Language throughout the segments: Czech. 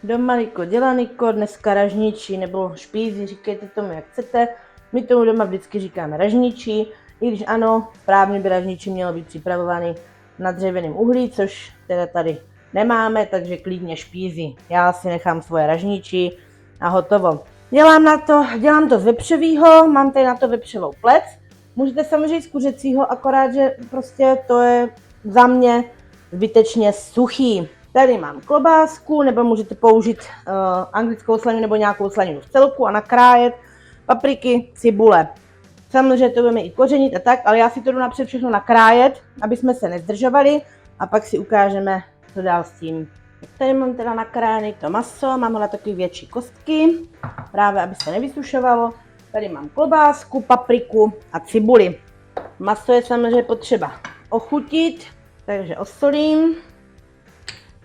Domaniko, dělaniko, dneska ražničí nebo špízy, říkejte tomu jak chcete. My tomu doma vždycky říkáme ražničí, i když ano, správně by ražničí mělo být připravovaný na dřevěném uhlí, což teda tady nemáme, takže klidně špízy. Já si nechám svoje ražničí a hotovo. Dělám to z vepřovýho, mám tady na to vepřovou plec. Můžete samozřejmě z kuřecího, akorát, že prostě to je za mě zbytečně suchý. Tady mám klobásku, nebo můžete použít anglickou slaninu nebo nějakou slaninu v celku a nakrájet, papriky, cibule. Samozřejmě to budeme i kořenit a tak, ale já si to jdu napřed všechno nakrájet, aby jsme se nezdržovali a pak si ukážeme, co dál s tím. Tady mám teda nakrájené to maso, mám ho na takové větší kostky, právě aby se nevysušovalo. Tady mám klobásku, papriku a cibuli. Maso je samozřejmě potřeba ochutit, takže osolím,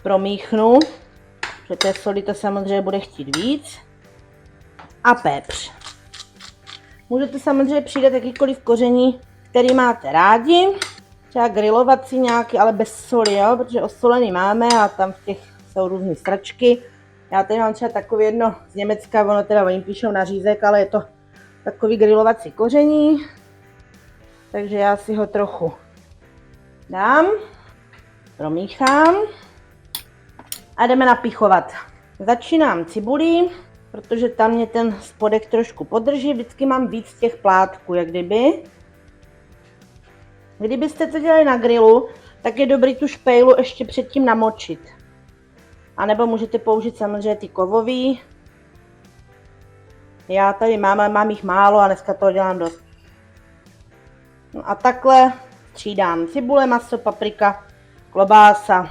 promíchnu, protože té soli to samozřejmě bude chtít víc. A pepř. Můžete samozřejmě přidat jakýkoliv koření, který máte rádi. Třeba grilovací nějaký, ale bez soli, jo? Protože osolený máme a tam v těch jsou různé sračky. Já tady mám třeba takové jedno z Německa, ono teda oni píšou na řízek, ale je to takový grilovací koření. Takže já si ho trochu dám, promíchám a jdeme napichovat. Začínám cibulí, protože tam mě ten spodek trošku podrží, vždycky mám víc těch plátků, jak kdyby. Kdybyste to dělali na grilu, tak je dobrý tu špejlu ještě předtím namočit. A nebo můžete použít samozřejmě ty kovový. Já tady mám jich málo a dneska toho dělám dost. No a takhle střídám cibule, maso, paprika, klobása.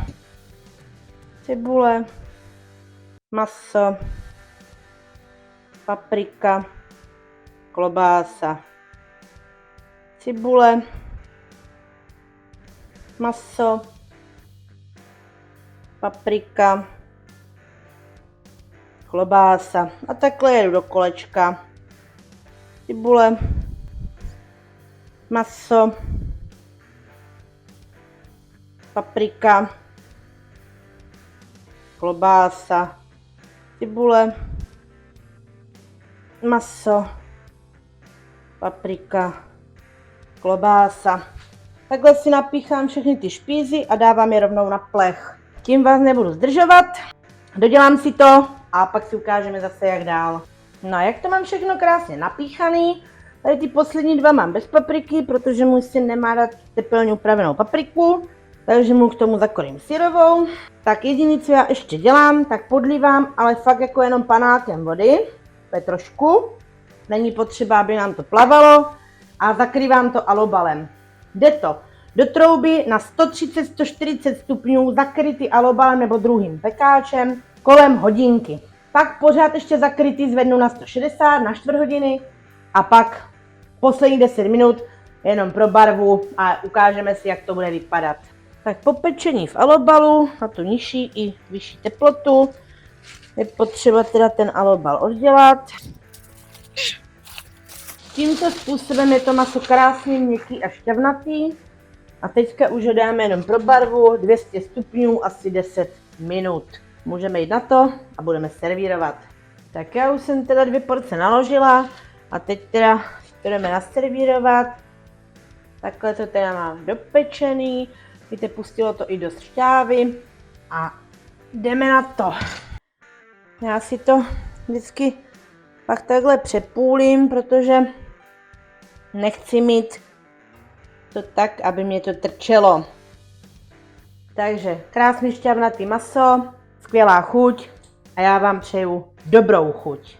Cibule, maso, paprika, klobása, cibule, maso, paprika, klobása a takhle jedu do kolečka. Cibule, maso, paprika, klobása, cibule, maso, paprika, klobása. Takhle si napíchám všechny ty špízy a dávám je rovnou na plech. Tím vás nebudu zdržovat, dodělám si to a pak si ukážeme zase jak dál. No a jak to mám všechno krásně napíchaný, tady ty poslední dva mám bez papriky, protože můj syn nemá rád tepelně upravenou papriku, takže mu k tomu zakorím syrovou. Tak jediné, co já ještě dělám, tak podlívám, ale fakt jako jenom panákem vody, trošku. Není potřeba, aby nám to plavalo a zakrývám to alobalem. Jde to do trouby na 130-140 stupňů, zakrytý alobalem nebo druhým pekáčem kolem hodinky. Pak pořád ještě zakrytý zvednu na 160, na čtvrt hodiny a pak posledních 10 minut jenom pro barvu a ukážeme si, jak to bude vypadat. Tak po pečení v alobalu na tu nižší i vyšší teplotu je potřeba teda ten alobal oddělat. Tímto způsobem je to maso krásně měkký a šťavnatý. A teďka už ho dáme jenom pro barvu, 200 stupňů, asi 10 minut. Můžeme jít na to a budeme servírovat. Tak já už jsem teda 2 porce naložila a teď teda to jdeme naservírovat. Takhle to teda mám dopečený. Víte, pustilo to i dost šťávy a jdeme na to. Já si to vždycky pak takhle přepůlím, protože nechci mít to tak, aby mě to trčelo. Takže krásný šťavnatý maso, skvělá chuť a já vám přeju dobrou chuť.